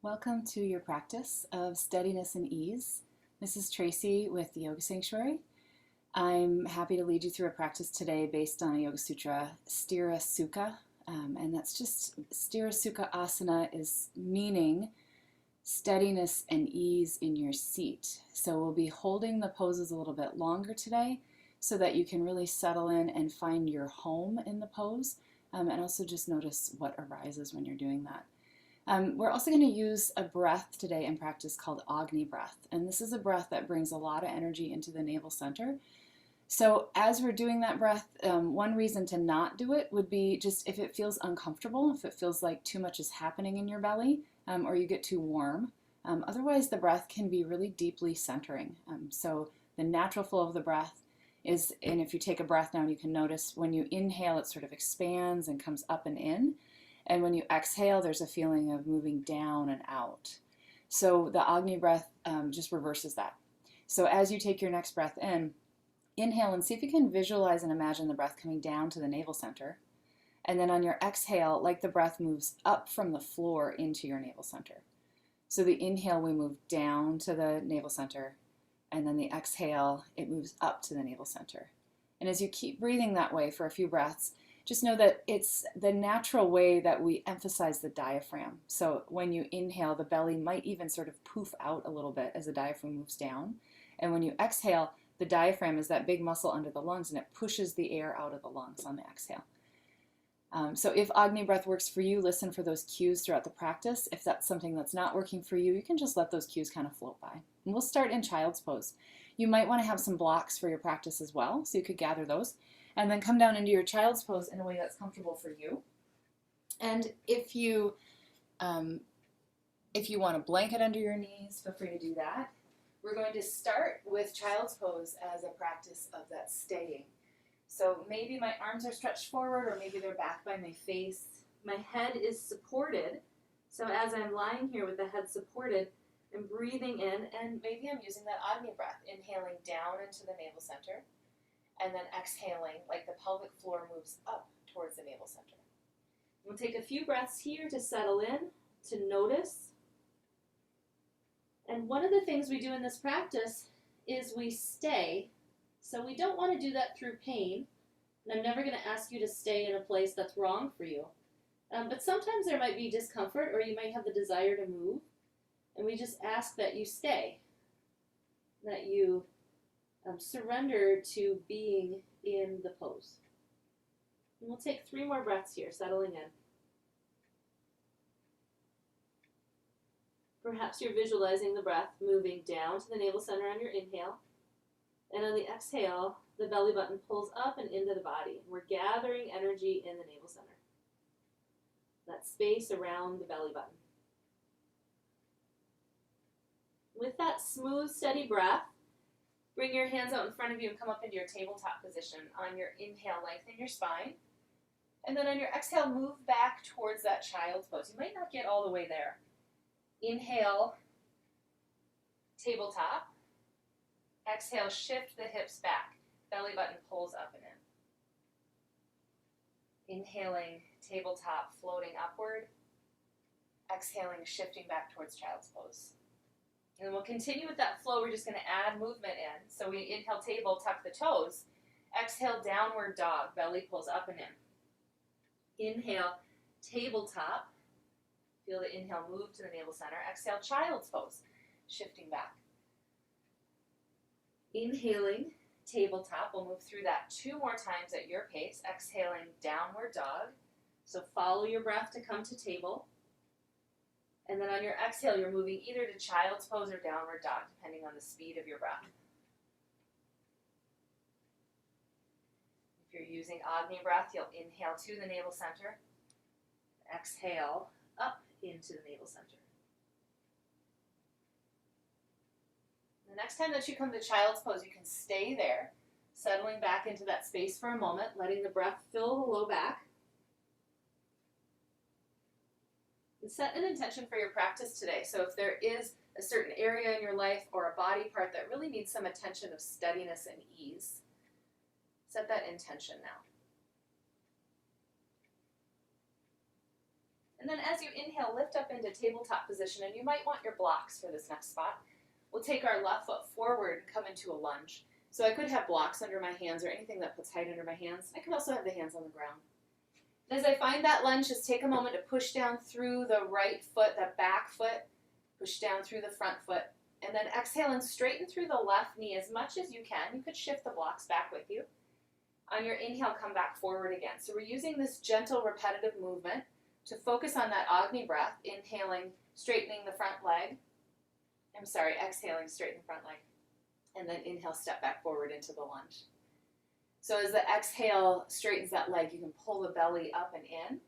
Welcome to your practice of Steadiness and Ease. This is Tracy with the Yoga Sanctuary. I'm happy to lead you through a practice today based on a Yoga Sutra, Sthira Sukha, and that's just Sthira Sukha Asana is meaning steadiness and ease in your seat. So we'll be holding the poses a little bit longer today so that you can really settle in and find your home in the pose, and also just notice what arises when you're doing that. We're also going to use a breath today in practice called Agni breath, and this is a breath that brings a lot of energy into the navel center. So as we're doing that breath, one reason to not do it would be just if it feels uncomfortable, if it feels like too much is happening in your belly, or you get too warm. Otherwise, the breath can be really deeply centering. So the natural flow of the breath is, and if you take a breath now, you can notice when you inhale, it sort of expands and comes up and in. And when you exhale, there's a feeling of moving down and out. So the Agni breath just reverses that. So as you take your next breath in, inhale and see if you can visualize and imagine the breath coming down to the navel center. And then on your exhale, like the breath moves up from the floor into your navel center. So the inhale, we move down to the navel center. And then the exhale, it moves up to the navel center. And as you keep breathing that way for a few breaths, just know that it's the natural way that we emphasize the diaphragm. So when you inhale, the belly might even sort of poof out a little bit as the diaphragm moves down. And when you exhale, the diaphragm is that big muscle under the lungs, and it pushes the air out of the lungs on the exhale. So if Agni breath works for you, listen for those cues throughout the practice. If that's something that's not working for you, you can just let those cues kind of float by. And we'll start in Child's Pose. You might want to have some blocks for your practice as well, so you could gather those. And then come down into your Child's Pose in a way that's comfortable for you. And if you want a blanket under your knees, feel free to do that. We're going to start with Child's Pose as a practice of that staying. So maybe my arms are stretched forward, or maybe they're back by my face. My head is supported. So as I'm lying here with the head supported, I'm breathing in, and maybe I'm using that Agni breath, inhaling down into the navel center, and then exhaling like the pelvic floor moves up towards the navel center. We'll take a few breaths here to settle in, to notice. And one of the things we do in this practice is we stay. So we don't want to do that through pain. And I'm never going to ask you to stay in a place that's wrong for you. But sometimes there might be discomfort, or you might have the desire to move. And we just ask that you stay, that you surrender to being in the pose. And we'll take 3 more breaths here, settling in. Perhaps you're visualizing the breath moving down to the navel center on your inhale. And on the exhale, the belly button pulls up and into the body. We're gathering energy in the navel center. That space around the belly button. With that smooth, steady breath, bring your hands out in front of you and come up into your tabletop position. On your inhale, lengthen your spine. And then on your exhale, move back towards that Child's Pose. You might not get all the way there. Inhale, tabletop. Exhale, shift the hips back. Belly button pulls up and in. Inhaling, tabletop, floating upward. Exhaling, shifting back towards Child's Pose. And then we'll continue with that flow. We're just going to add movement in. So we inhale, table, tuck the toes. Exhale, downward dog. Belly pulls up and in. Inhale, tabletop. Feel the inhale move to the navel center. Exhale, Child's Pose. Shifting back. Inhaling, tabletop. We'll move through that 2 more times at your pace. Exhaling, downward dog. So follow your breath to come to table. And then on your exhale, you're moving either to Child's Pose or downward dog, depending on the speed of your breath. If you're using Agni breath, you'll inhale to the navel center. Exhale up into the navel center. The next time that you come to Child's Pose, you can stay there, settling back into that space for a moment, letting the breath fill the low back. And set an intention for your practice today. So if there is a certain area in your life or a body part that really needs some attention of steadiness and ease, set that intention now. And then as you inhale, lift up into tabletop position, and you might want your blocks for this next spot. We'll take our left foot forward and come into a lunge. So I could have blocks under my hands or anything that puts height under my hands. I could also have the hands on the ground. And as I find that lunge, just take a moment to push down through the right foot, the back foot, push down through the front foot, and then exhale and straighten through the left knee as much as you can. You could shift the blocks back with you. On your inhale, come back forward again. So we're using this gentle, repetitive movement to focus on that Agni breath, inhaling, straightening the front leg. Exhaling, straighten the front leg. And then inhale, step back forward into the lunge. So as the exhale straightens that leg, you can pull the belly up and in.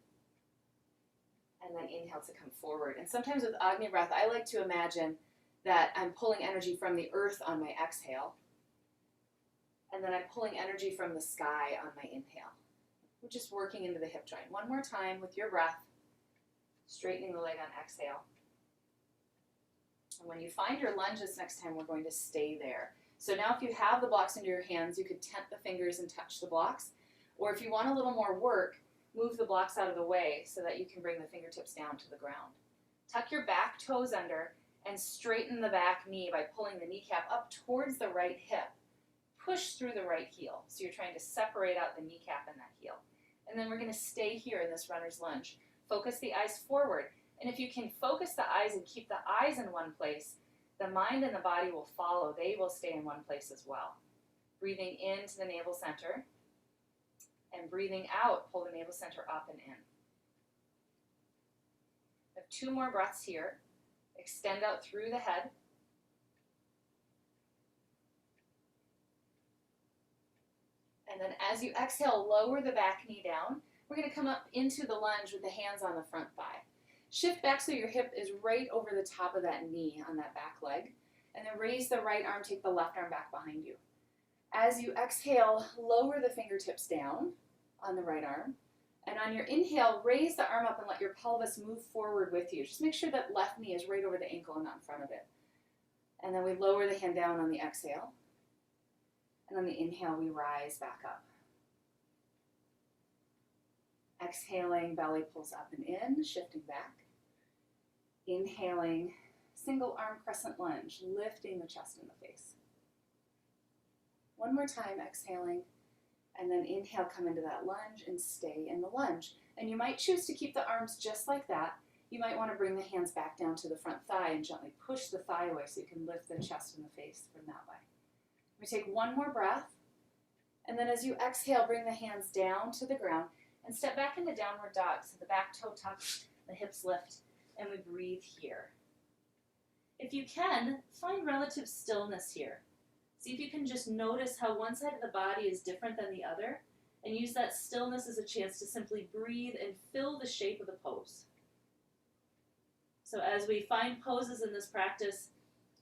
And then inhale to come forward. And sometimes with Agni breath, I like to imagine that I'm pulling energy from the earth on my exhale. And then I'm pulling energy from the sky on my inhale. We're just working into the hip joint. One more time with your breath, straightening the leg on exhale. And when you find your lunge this next time, we're going to stay there. So now if you have the blocks into your hands, you could tent the fingers and touch the blocks. Or if you want a little more work, move the blocks out of the way so that you can bring the fingertips down to the ground. Tuck your back toes under and straighten the back knee by pulling the kneecap up towards the right hip. Push through the right heel. So you're trying to separate out the kneecap and that heel. And then we're going to stay here in this runner's lunge. Focus the eyes forward. And if you can focus the eyes and keep the eyes in one place, the mind and the body will follow. They will stay in one place as well. Breathing into the navel center. And breathing out, pull the navel center up and in. We have 2 more breaths here. Extend out through the head. And then as you exhale, lower the back knee down. We're going to come up into the lunge with the hands on the front thigh. Shift back so your hip is right over the top of that knee on that back leg. And then raise the right arm, take the left arm back behind you. As you exhale, lower the fingertips down on the right arm. And on your inhale, raise the arm up and let your pelvis move forward with you. Just make sure that left knee is right over the ankle and not in front of it. And then we lower the hand down on the exhale. And on the inhale, we rise back up. Exhaling, belly pulls up and in, shifting back. Inhaling, single arm crescent lunge, lifting the chest and the face. One more time, exhaling, and then inhale, come into that lunge and stay in the lunge. And you might choose to keep the arms just like that. You might want to bring the hands back down to the front thigh and gently push the thigh away so you can lift the chest and the face from that way. We take one more breath, and then as you exhale, bring the hands down to the ground and step back into downward dog. So the back toe tucks, the hips lift, and we breathe here. If you can, find relative stillness here. See if you can just notice how one side of the body is different than the other, and use that stillness as a chance to simply breathe and fill the shape of the pose. So as we find poses in this practice,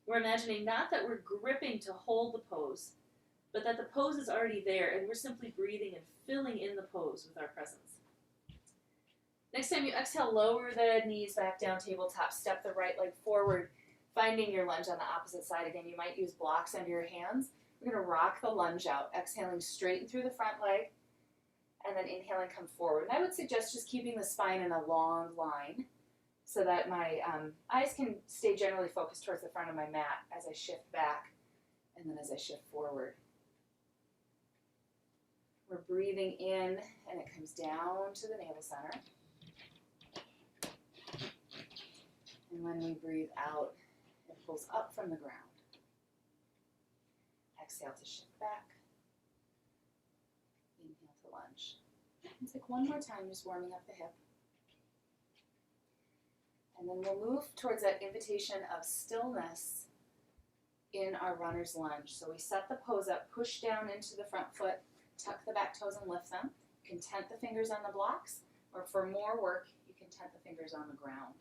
we're imagining not that we're gripping to hold the pose, but that the pose is already there, and we're simply breathing and filling in the pose with our presence. Next time you exhale, lower the knees back down, tabletop. Step the right leg forward, finding your lunge on the opposite side. Again, you might use blocks under your hands. We're going to rock the lunge out, exhaling, straighten through the front leg, and then inhaling, come forward. And I would suggest just keeping the spine in a long line so that my eyes can stay generally focused towards the front of my mat as I shift back and then as I shift forward. We're breathing in, and it comes down to the navel center. And when we breathe out, it pulls up from the ground. Exhale to shift back. Inhale to lunge. And take one more time, just warming up the hip. And then we'll move towards that invitation of stillness in our runner's lunge. So we set the pose up, push down into the front foot, tuck the back toes and lift them. You can tent the fingers on the blocks, or for more work, you can tent the fingers on the ground.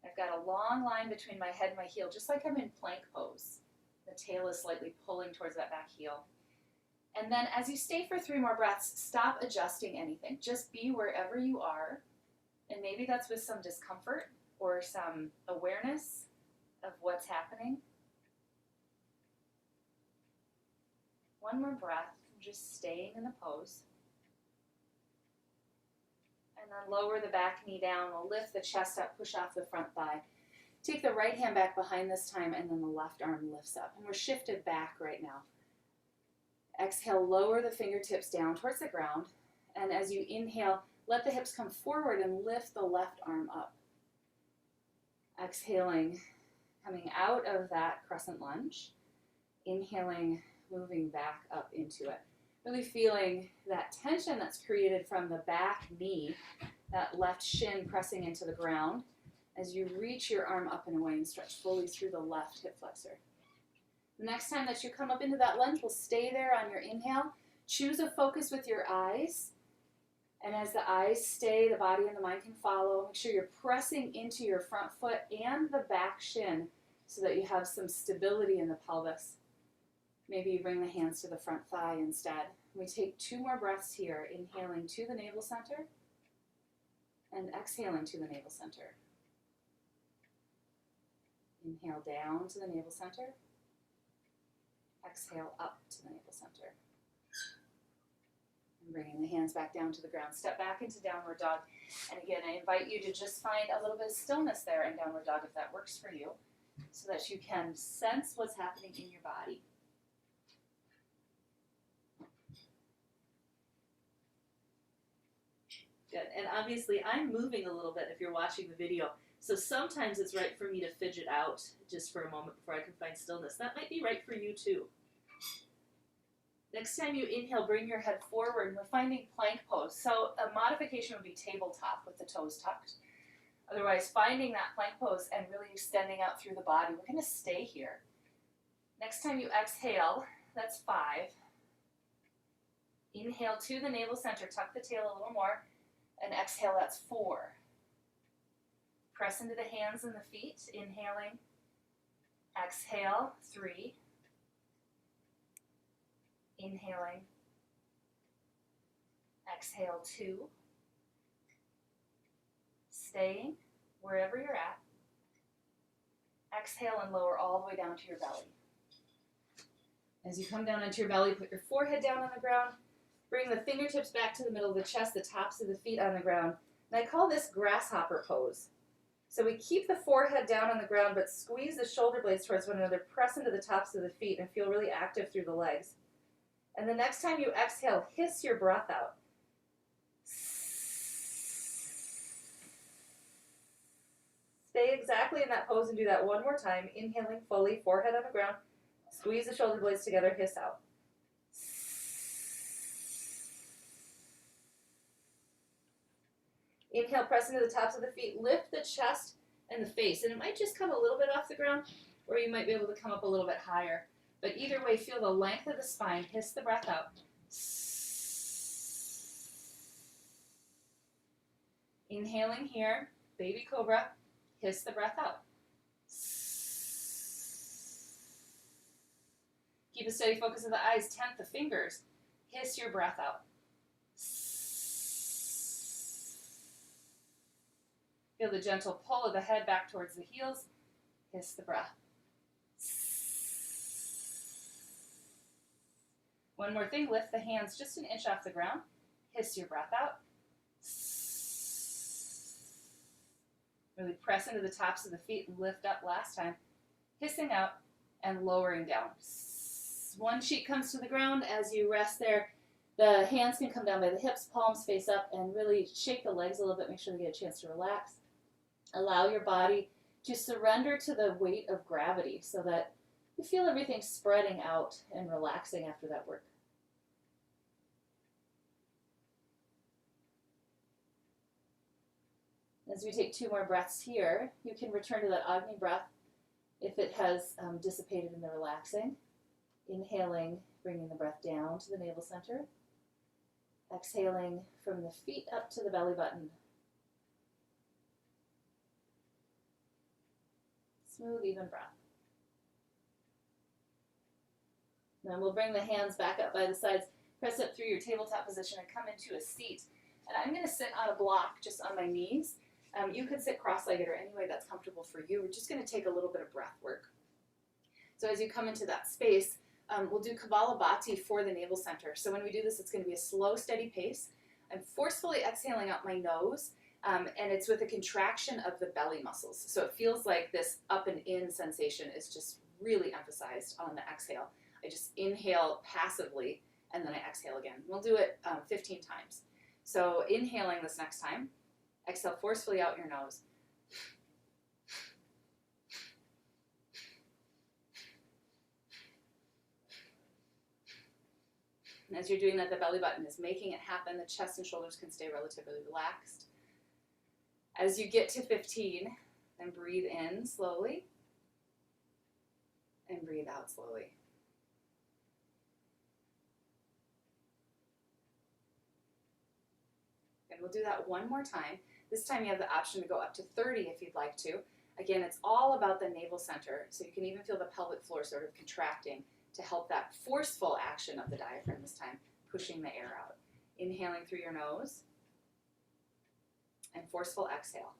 I've got a long line between my head and my heel, just like I'm in plank pose. The tail is slightly pulling towards that back heel. And then as you stay for 3 more breaths, stop adjusting anything. Just be wherever you are. And maybe that's with some discomfort or some awareness of what's happening. One more breath, just staying in the pose. And then lower the back knee down. We'll lift the chest up, push off the front thigh. Take the right hand back behind this time, and then the left arm lifts up. And we're shifted back right now. Exhale, lower the fingertips down towards the ground. And as you inhale, let the hips come forward and lift the left arm up. Exhaling, coming out of that crescent lunge. Inhaling, moving back up into it. Really feeling that tension that's created from the back knee, that left shin pressing into the ground as you reach your arm up and away and stretch fully through the left hip flexor. The next time that you come up into that lunge, we'll stay there on your inhale. Choose a focus with your eyes. And as the eyes stay, the body and the mind can follow. Make sure you're pressing into your front foot and the back shin so that you have some stability in the pelvis. Maybe you bring the hands to the front thigh instead. We take 2 more breaths here, inhaling to the navel center and exhaling to the navel center. Inhale down to the navel center. Exhale up to the navel center. And bringing the hands back down to the ground. Step back into downward dog. And again, I invite you to just find a little bit of stillness there in downward dog if that works for you, so that you can sense what's happening in your body. Good. And obviously, I'm moving a little bit if you're watching the video. So sometimes it's right for me to fidget out just for a moment before I can find stillness. That might be right for you too. Next time you inhale, bring your head forward. We're finding plank pose. So a modification would be tabletop with the toes tucked. Otherwise, finding that plank pose and really extending out through the body. We're going to stay here. Next time you exhale, that's 5. Inhale to the navel center. Tuck the tail a little more. And exhale, that's 4. Press into the hands and the feet, inhaling. Exhale, 3. Inhaling. Exhale, 2. Staying wherever you're at. Exhale and lower all the way down to your belly. As you come down into your belly, put your forehead down on the ground. Bring the fingertips back to the middle of the chest, the tops of the feet on the ground. And I call this grasshopper pose. So we keep the forehead down on the ground, but squeeze the shoulder blades towards one another, press into the tops of the feet, and feel really active through the legs. And the next time you exhale, hiss your breath out. Stay exactly in that pose and do that one more time. Inhaling fully, forehead on the ground. Squeeze the shoulder blades together, hiss out. Inhale, press into the tops of the feet, lift the chest and the face. And it might just come a little bit off the ground, or you might be able to come up a little bit higher. But either way, feel the length of the spine. Hiss the breath out. Inhaling here, baby cobra. Hiss the breath out. Keep a steady focus of the eyes. Tent the fingers. Hiss your breath out. Feel the gentle pull of the head back towards the heels. Hiss the breath. One more thing, lift the hands just an inch off the ground. Hiss your breath out. Really press into the tops of the feet and lift up last time. Hissing out and lowering down. One cheek comes to the ground as you rest there. The hands can come down by the hips, palms face up, and really shake the legs a little bit. Make sure they get a chance to relax. Allow your body to surrender to the weight of gravity so that you feel everything spreading out and relaxing after that work. As we take 2 more breaths here, you can return to that Agni breath if it has dissipated in the relaxing. Inhaling, bringing the breath down to the navel center. Exhaling from the feet up to the belly button. Smooth, even breath. Then we'll bring the hands back up by the sides, press up through your tabletop position and come into a seat. And I'm going to sit on a block just on my knees. You could sit cross-legged or any way that's comfortable for you. We're just going to take a little bit of breath work. So as you come into that space, we'll do Kapalabhati for the navel center. So when we do this, it's going to be a slow, steady pace. I'm forcefully exhaling out my nose, and it's with a contraction of the belly muscles. So it feels like this up and in sensation is just really emphasized on the exhale. I just inhale passively, and then I exhale again. We'll do it 15 times. So inhaling this next time, exhale forcefully out your nose. And as you're doing that, the belly button is making it happen. The chest and shoulders can stay relatively relaxed. As you get to 15, then breathe in slowly and breathe out slowly. And we'll do that one more time. This time you have the option to go up to 30 if you'd like to. Again, it's all about the navel center, so you can even feel the pelvic floor sort of contracting to help that forceful action of the diaphragm this time, pushing the air out. Inhaling through your nose and forceful exhale.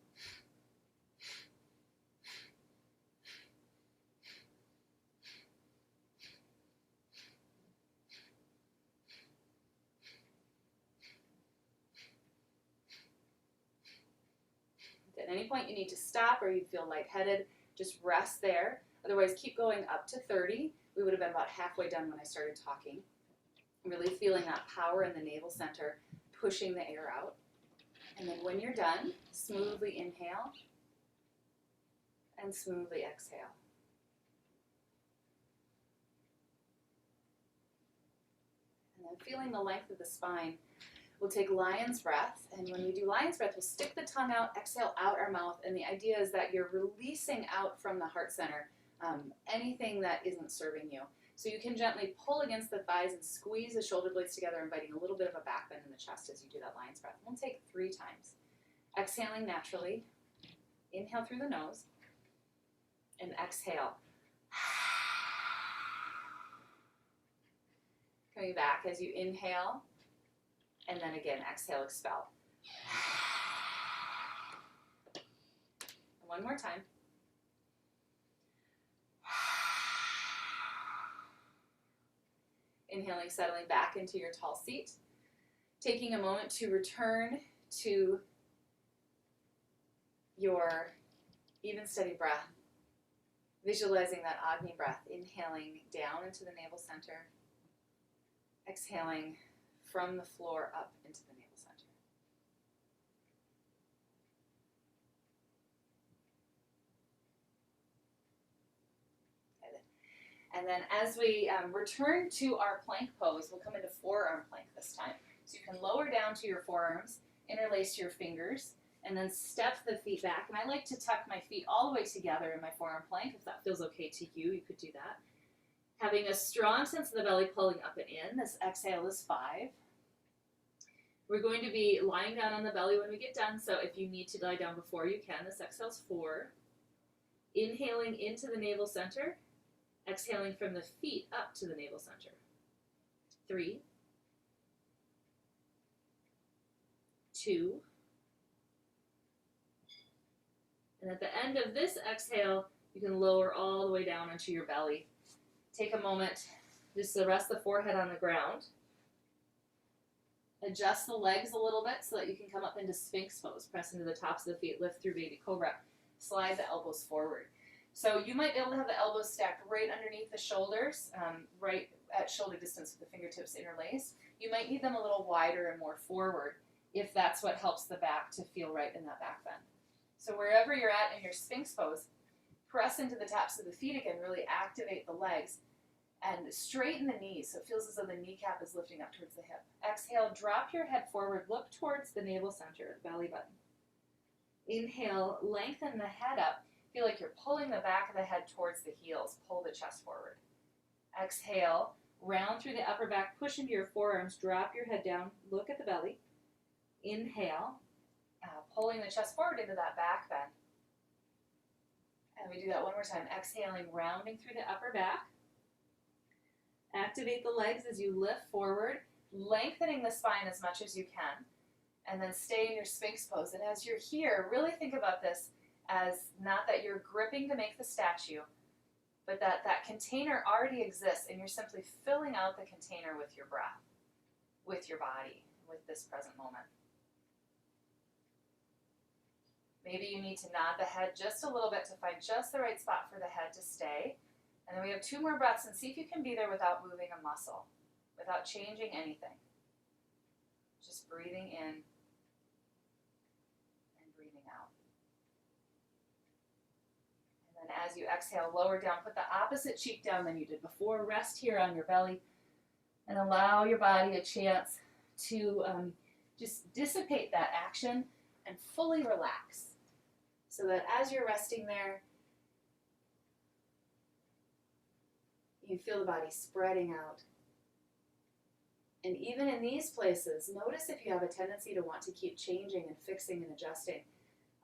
At any point you need to stop or you feel lightheaded, just rest there. Otherwise, keep going up to 30. We would have been about halfway done when I started talking. Really feeling that power in the navel center, pushing the air out. And then when you're done, smoothly inhale and smoothly exhale. And then feeling the length of the spine, we'll take lion's breath, and when we do lion's breath, we'll stick the tongue out, exhale out our mouth, and the idea is that you're releasing out from the heart center anything that isn't serving you. So you can gently pull against the thighs and squeeze the shoulder blades together, inviting a little bit of a back bend in the chest as you do that lion's breath. We'll take 3 times. Exhaling naturally, inhale through the nose, and exhale. Coming back as you inhale, and then again, exhale, expel. And one more time. Inhaling, settling back into your tall seat. Taking a moment to return to your even steady breath. Visualizing that Agni breath, inhaling down into the navel center. Exhaling from the floor up into the navel center. And then as we return to our plank pose, we'll come into forearm plank this time. So you can lower down to your forearms, interlace your fingers, and then step the feet back. And I like to tuck my feet all the way together in my forearm plank. If that feels okay to you, you could do that. Having a strong sense of the belly pulling up and in. This exhale is 5. We're going to be lying down on the belly when we get done, so if you need to lie down before, you can. This exhale is 4. Inhaling into the navel center. Exhaling from the feet up to the navel center. 3. 2. And at the end of this exhale, you can lower all the way down onto your belly. Take a moment just to rest the forehead on the ground. Adjust the legs a little bit so that you can come up into Sphinx Pose. Press into the tops of the feet, lift through baby Cobra. Slide the elbows forward. So you might be able to have the elbows stacked right underneath the shoulders, right at shoulder distance with the fingertips interlaced. You might need them a little wider and more forward if that's what helps the back to feel right in that back bend. So wherever you're at in your Sphinx Pose, press into the tops of the feet again, really activate the legs, and straighten the knees so it feels as though the kneecap is lifting up towards the hip. Exhale, drop your head forward, look towards the navel center, belly button. Inhale, lengthen the head up. Feel like you're pulling the back of the head towards the heels. Pull the chest forward. Exhale, round through the upper back, push into your forearms, drop your head down, look at the belly. Inhale, pulling the chest forward into that back bend. And we do that one more time. Exhaling, rounding through the upper back. Activate the legs as you lift forward, lengthening the spine as much as you can. And then stay in your Sphinx Pose. And as you're here, really think about this as not that you're gripping to make the statue, but that container already exists and you're simply filling out the container with your breath, with your body, with this present moment. Maybe you need to nod the head just a little bit to find just the right spot for the head to stay. And then we have 2 more breaths, and see if you can be there without moving a muscle, without changing anything. Just breathing in and breathing out. And then as you exhale, lower down, put the opposite cheek down than you did before. Rest here on your belly and allow your body a chance to just dissipate that action and fully relax. So that as you're resting there, you feel the body spreading out. And even in these places, notice if you have a tendency to want to keep changing and fixing and adjusting.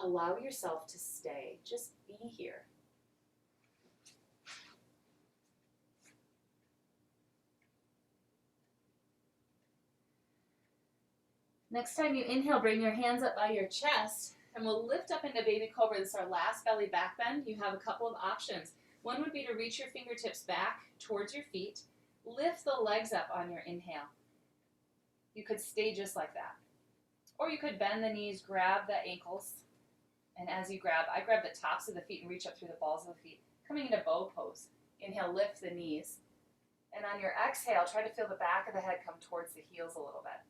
Allow yourself to stay. Just be here. Next time you inhale, bring your hands up by your chest, and we'll lift up into Baby Cobra. This is our last belly back bend. You have a couple of options. One would be to reach your fingertips back towards your feet. Lift the legs up on your inhale. You could stay just like that. Or you could bend the knees, grab the ankles, and as you grab, I grab the tops of the feet and reach up through the balls of the feet, coming into bow pose. Inhale, lift the knees. And on your exhale, try to feel the back of the head come towards the heels a little bit.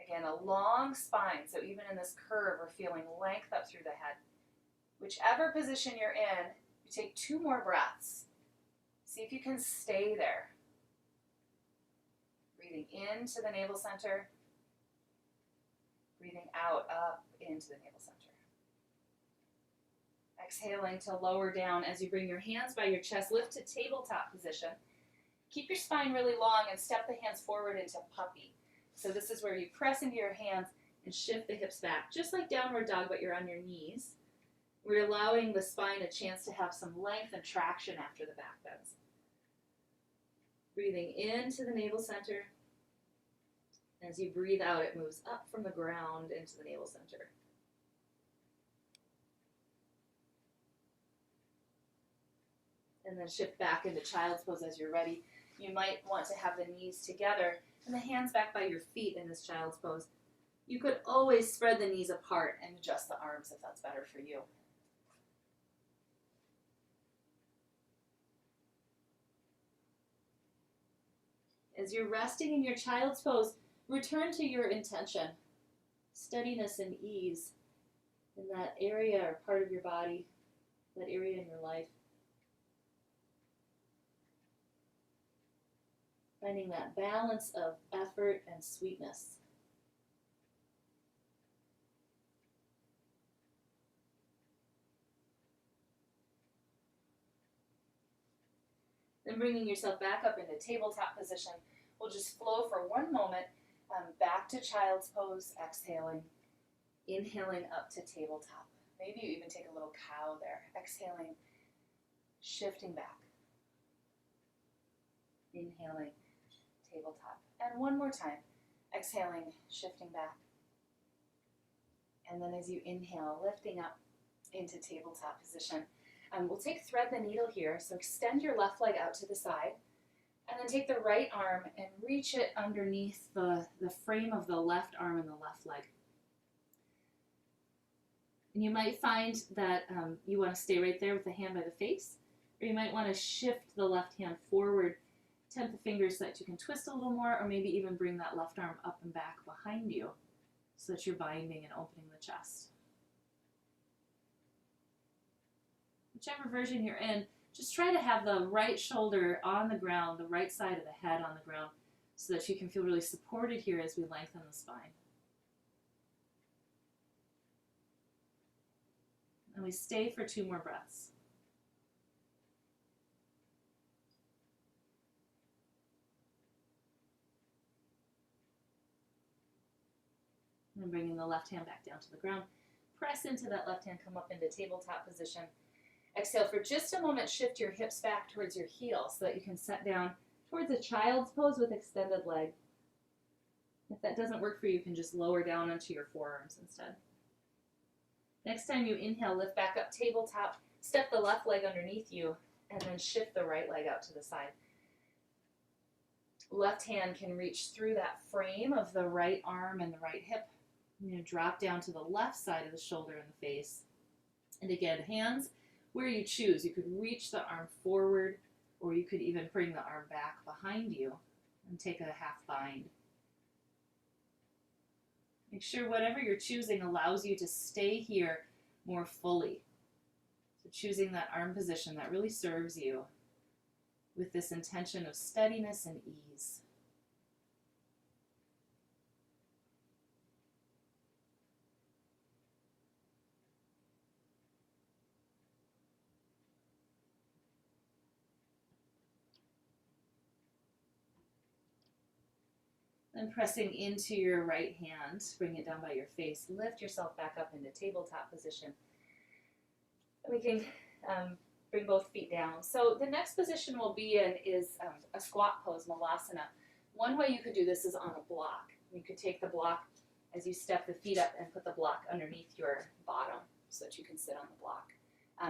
Again, a long spine, so even in this curve, we're feeling length up through the head. Whichever position you're in, you take 2 more breaths. See if you can stay there. Breathing into the navel center. Breathing out, up into the navel center. Exhaling to lower down as you bring your hands by your chest. Lift to tabletop position. Keep your spine really long and step the hands forward into puppy. So this is where you press into your hands and shift the hips back, just like downward dog, but you're on your knees. We're allowing the spine a chance to have some length and traction after the back bends. Breathing into the navel center. As you breathe out, it moves up from the ground into the navel center. And then shift back into child's pose as you're ready. You might want to have the knees together and the hands back by your feet in this child's pose. You could always spread the knees apart and adjust the arms if that's better for you. As you're resting in your child's pose, return to your intention. Steadiness and ease in that area or part of your body, that area in your life. Finding that balance of effort and sweetness. Then bringing yourself back up into tabletop position. We'll just flow for 1 moment back to child's pose, exhaling, inhaling up to tabletop. Maybe you even take a little cow there. Exhaling, shifting back. Inhaling, tabletop. And 1 more time. Exhaling, shifting back. And then as you inhale, lifting up into tabletop position. We'll take thread the needle here, so extend your left leg out to the side, and then take the right arm and reach it underneath the frame of the left arm and the left leg. And you might find that you want to stay right there with the hand by the face, or you might want to shift the left hand forward, temp the fingers so that you can twist a little more, or maybe even bring that left arm up and back behind you so that you're binding and opening the chest. Whichever version you're in, just try to have the right shoulder on the ground, the right side of the head on the ground, so that you can feel really supported here as we lengthen the spine. And we stay for 2 more breaths. And bringing the left hand back down to the ground. Press into that left hand, come up into tabletop position. Exhale for just a moment, shift your hips back towards your heels so that you can set down towards a child's pose with extended leg. If that doesn't work for you, you can just lower down onto your forearms instead. Next time you inhale, lift back up tabletop, step the left leg underneath you, and then shift the right leg out to the side. Left hand can reach through that frame of the right arm and the right hip. You're going to drop down to the left side of the shoulder and the face. And again, hands where you choose. You could reach the arm forward, or you could even bring the arm back behind you and take a half bind. Make sure whatever you're choosing allows you to stay here more fully. So choosing that arm position that really serves you with this intention of steadiness and ease. Then pressing into your right hand, bring it down by your face. Lift yourself back up into tabletop position. We can bring both feet down. So the next position we'll be in is a squat pose, Malasana. One way you could do this is on a block. You could take the block as you step the feet up and put the block underneath your bottom so that you can sit on the block.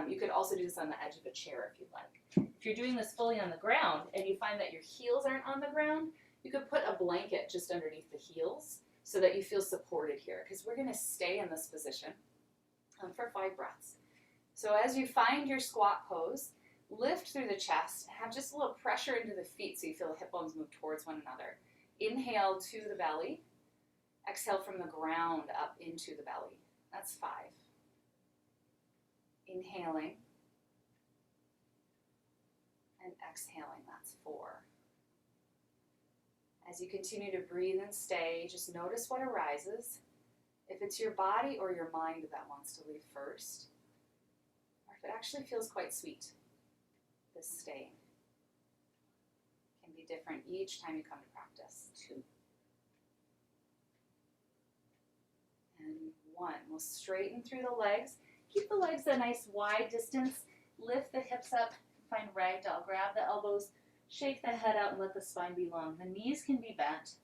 You could also do this on the edge of a chair if you'd like. If you're doing this fully on the ground and you find that your heels aren't on the ground, you could put a blanket just underneath the heels so that you feel supported here, because we're going to stay in this position for 5 breaths. So as you find your squat pose, lift through the chest, have just a little pressure into the feet so you feel the hip bones move towards one another. Inhale to the belly, exhale from the ground up into the belly. That's 5. Inhaling and exhaling, that's 4. As you continue to breathe and stay, just notice what arises. If it's your body or your mind that wants to leave first, or if it actually feels quite sweet, this staying can be different each time you come to practice. 2. And 1. We'll straighten through the legs. Keep the legs a nice wide distance. Lift the hips up. Find ragdoll. Grab the elbows. Shake the head out and let the spine be long. The knees can be bent.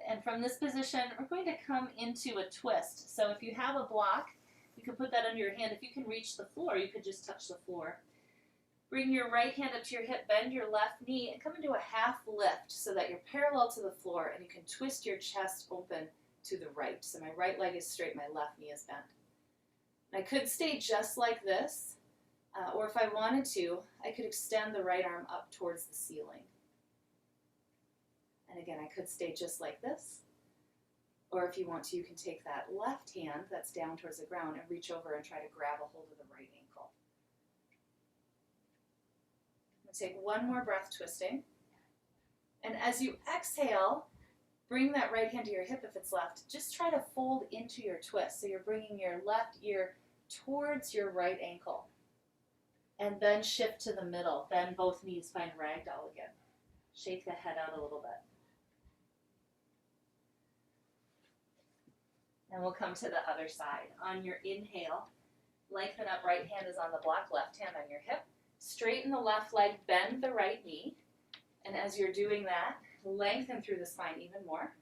And from this position, we're going to come into a twist. So if you have a block, you can put that under your hand. If you can reach the floor, you could just touch the floor. Bring your right hand up to your hip, bend your left knee, and come into a half lift so that you're parallel to the floor, and you can twist your chest open to the right. So my right leg is straight, my left knee is bent. I could stay just like this, or if I wanted to, I could extend the right arm up towards the ceiling. And again, I could stay just like this, or if you want to, you can take that left hand that's down towards the ground and reach over and try to grab a hold of the right ankle. I'm going to take one more breath twisting. And as you exhale, bring that right hand to your hip if it's left. Just try to fold into your twist. So you're bringing your left ear towards your right ankle. And then shift to the middle. Then both knees find ragdoll again. Shake the head out a little bit. And we'll come to the other side. On your inhale, lengthen up, right hand is on the block, left hand on your hip. Straighten the left leg, bend the right knee. And as you're doing that, lengthen through the spine even more.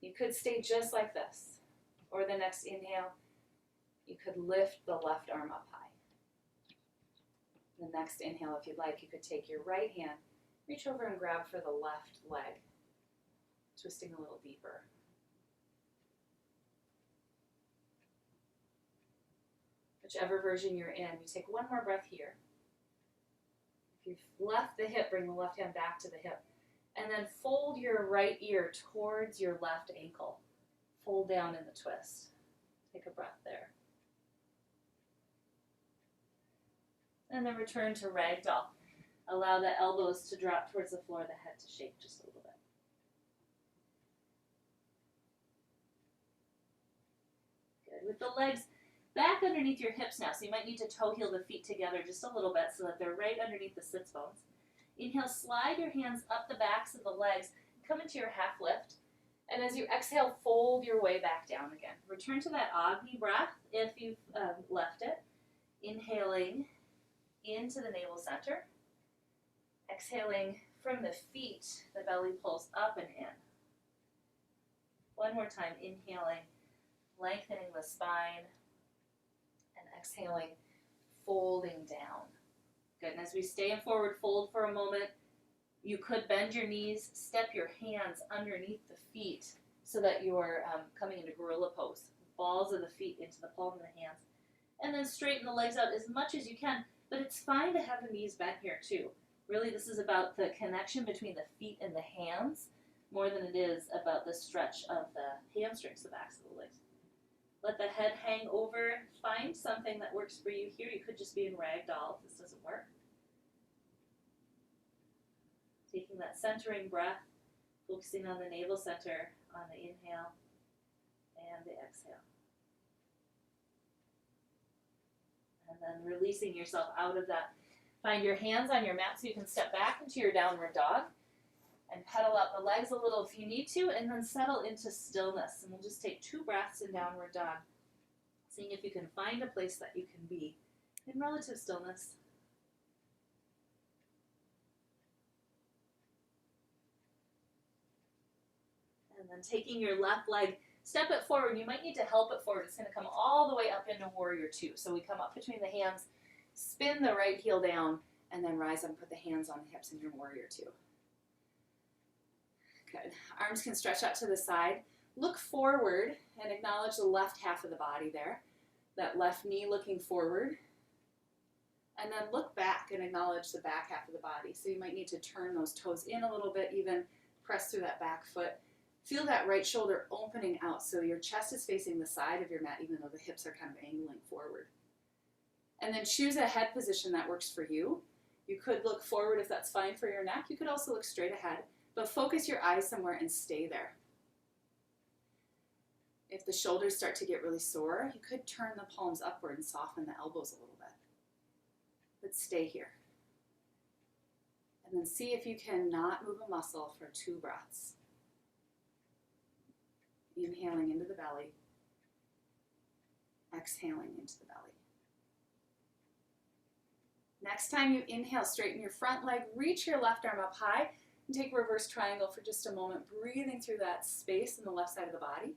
You could stay just like this. Or the next inhale, you could lift the left arm up high. The next inhale, if you'd like, you could take your right hand, reach over and grab for the left leg, twisting a little deeper. Whichever version you're in, you take one more breath here. If you've left the hip, bring the left hand back to the hip. And then fold your right ear towards your left ankle. Fold down in the twist. Take a breath there. And then return to ragdoll. Allow the elbows to drop towards the floor, the head to shake just a little bit. Good. With the legs back underneath your hips now, so you might need to toe heel the feet together just a little bit so that they're right underneath the sits bones. Inhale, slide your hands up the backs of the legs, come into your half lift, and as you exhale, fold your way back down again. Return to that Agni breath if you've left it. Inhaling into the navel center. Exhaling from the feet, the belly pulls up and in. One more time, inhaling, lengthening the spine, and exhaling, folding down. Good, and as we stay in forward fold for a moment, you could bend your knees, step your hands underneath the feet so that you're coming into gorilla pose. Balls of the feet into the palm of the hands. And then straighten the legs out as much as you can, but it's fine to have the knees bent here too. Really, this is about the connection between the feet and the hands more than it is about the stretch of the hamstrings, the backs of the legs. Let the head hang over. Find something that works for you here. You could just be in ragdoll if this doesn't work. Taking that centering breath, focusing on the navel center on the inhale and the exhale. And then releasing yourself out of that. Find your hands on your mat so you can step back into your downward dog and pedal out the legs a little if you need to, and then settle into stillness. And we'll just take 2 breaths in downward dog, seeing if you can find a place that you can be in relative stillness. And then taking your left leg, step it forward. You might need to help it forward. It's going to come all the way up into Warrior Two. So we come up between the hands, spin the right heel down, and then rise up and put the hands on the hips in your Warrior Two. Good. Arms can stretch out to the side. Look forward and acknowledge the left half of the body there. That left knee looking forward. And then look back and acknowledge the back half of the body. So you might need to turn those toes in a little bit, even press through that back foot. Feel that right shoulder opening out so your chest is facing the side of your mat even though the hips are kind of angling forward. And then choose a head position that works for you. You could look forward if that's fine for your neck. You could also look straight ahead, but focus your eyes somewhere and stay there. If the shoulders start to get really sore, you could turn the palms upward and soften the elbows a little bit. But stay here. And then see if you can not move a muscle for 2 breaths. Inhaling into the belly, exhaling into the belly. Next time you inhale, straighten your front leg, reach your left arm up high, and take reverse triangle for just a moment, breathing through that space in the left side of the body.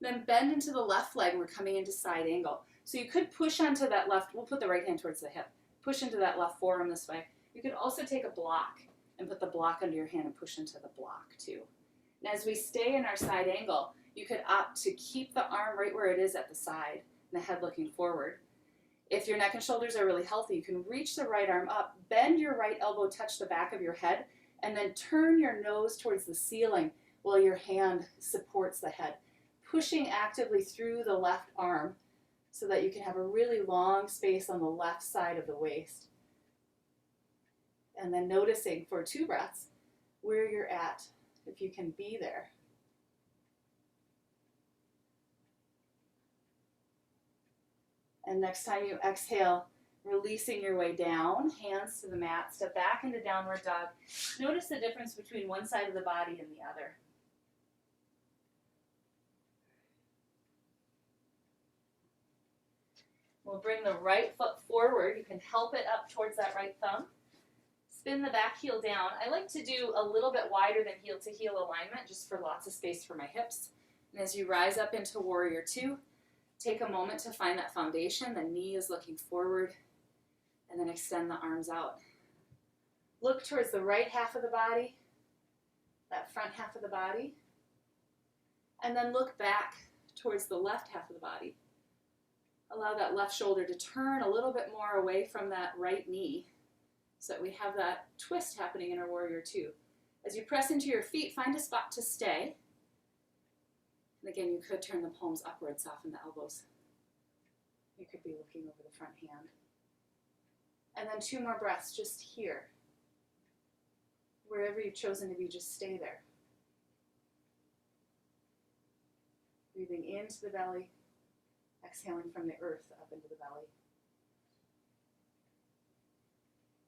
Then bend into the left leg, and we're coming into side angle. So you could push onto that left, we'll put the right hand towards the hip, push into that left forearm this way. You could also take a block and put the block under your hand and push into the block too. And as we stay in our side angle, you could opt to keep the arm right where it is at the side, and the head looking forward. If your neck and shoulders are really healthy, you can reach the right arm up, bend your right elbow, touch the back of your head, and then turn your nose towards the ceiling while your hand supports the head, pushing actively through the left arm so that you can have a really long space on the left side of the waist. And then noticing for 2 breaths where you're at, if you can be there. And next time you exhale, releasing your way down, hands to the mat, step back into downward dog. Notice the difference between one side of the body and the other. We'll bring the right foot forward. You can help it up towards that right thumb. Spin the back heel down. I like to do a little bit wider than heel to heel alignment just for lots of space for my hips. And as you rise up into Warrior Two, take a moment to find that foundation. The knee is looking forward, and then extend the arms out. Look towards the right half of the body, that front half of the body, and then look back towards the left half of the body. Allow that left shoulder to turn a little bit more away from that right knee so that we have that twist happening in our Warrior Two. As you press into your feet, find a spot to stay. And again, you could turn the palms upward, soften the elbows. You could be looking over the front hand. And then 2 more breaths just here. Wherever you've chosen to be, just stay there. Breathing into the belly, exhaling from the earth up into the belly.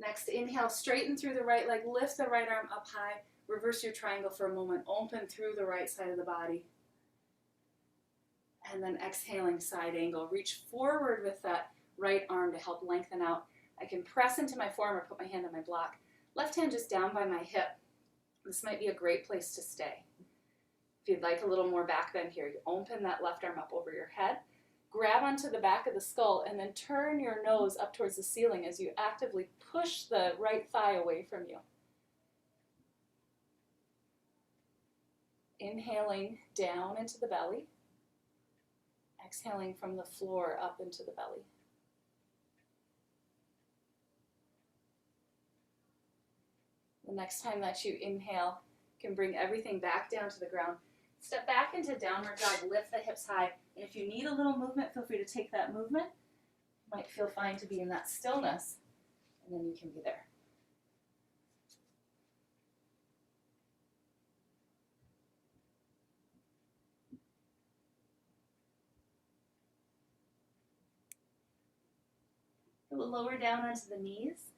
Next, inhale, straighten through the right leg, lift the right arm up high, reverse your triangle for a moment, open through the right side of the body. And then exhaling, side angle. Reach forward with that right arm to help lengthen out. I can press into my forearm or put my hand on my block. Left hand just down by my hip. This might be a great place to stay. If you'd like a little more back bend here, you open that left arm up over your head. grab onto the back of the skull, and then turn your nose up towards the ceiling as you actively push the right thigh away from you. Inhaling down into the belly. Exhaling from the floor up into the belly. The next time that you inhale, you can bring everything back down to the ground. Step back into downward dog, lift the hips high. And if you need a little movement, feel free to take that movement. You might feel fine to be in that stillness, and then you can be there. A little lower down onto the knees.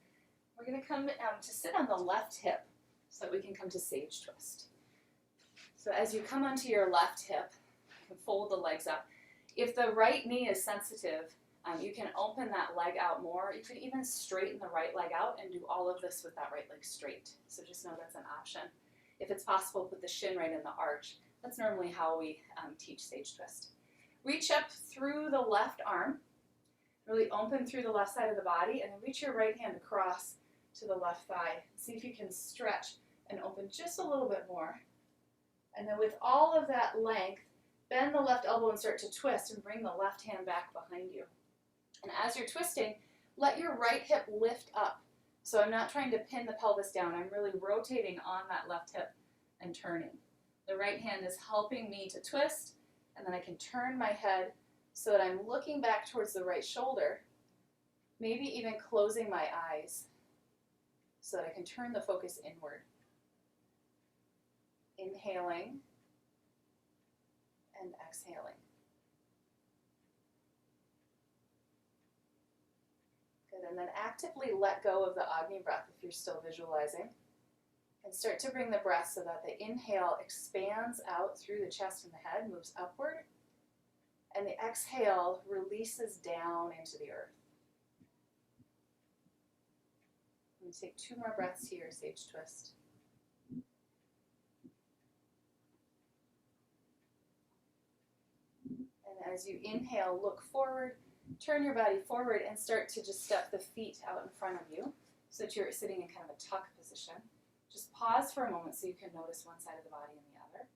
We're going to come to sit on the left hip so that we can come to sage twist. So as you come onto your left hip, you can fold the legs up. If the right knee is sensitive, you can open that leg out more. You could even straighten the right leg out and do all of this with that right leg straight. So just know that's an option. If it's possible, put the shin right in the arch. That's normally how we teach sage twist. Reach up through the left arm. Really open through the left side of the body, and then reach your right hand across to the left thigh. See if you can stretch and open just a little bit more. And then with all of that length, bend the left elbow and start to twist and bring the left hand back behind you. And as you're twisting, let your right hip lift up. So I'm not trying to pin the pelvis down. I'm really rotating on that left hip and turning. The right hand is helping me to twist, and then I can turn my head so that I'm looking back towards the right shoulder, maybe even closing my eyes so that I can turn the focus inward. Inhaling and exhaling. Good, and then actively let go of the Agni breath if you're still visualizing. And start to bring the breath so that the inhale expands out through the chest and the head, moves upward. And the exhale releases down into the earth. And take 2 more breaths here, sage twist. And as you inhale, look forward, turn your body forward, and start to just step the feet out in front of you so that you're sitting in kind of a tuck position. Just pause for a moment so you can notice one side of the body and the other.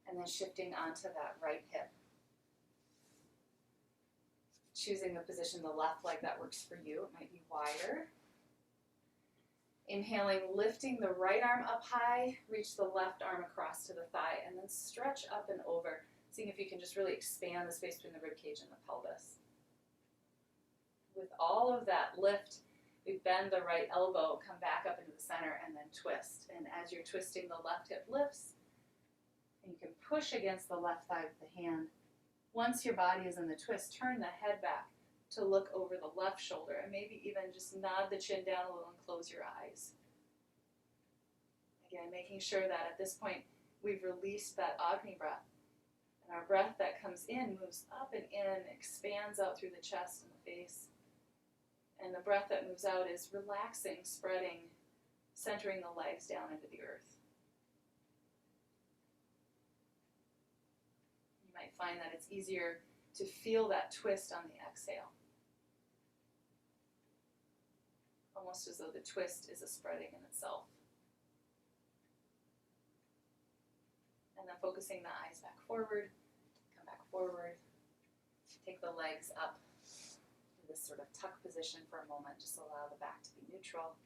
And then shifting onto that right hip. Choosing the position, the left leg that works for you. It might be wider. Inhaling, lifting the right arm up high, reach the left arm across to the thigh, and then stretch up and over, seeing if you can just really expand the space between the ribcage and the pelvis. With all of that lift, we bend the right elbow, come back up into the center, and then twist. And as you're twisting, the left hip lifts. And you can push against the left thigh with the hand. Once your body is in the twist, turn the head back to look over the left shoulder and maybe even just nod the chin down a little and close your eyes. Again, making sure that at this point we've released that Agni breath. And our breath that comes in moves up and in, expands out through the chest and the face. And the breath that moves out is relaxing, spreading, centering the legs down into the earth. Might find that it's easier to feel that twist on the exhale. Almost as though the twist is a spreading in itself. And then focusing the eyes back forward, come back forward, take the legs up to this sort of tuck position for a moment. Just allow the back to be neutral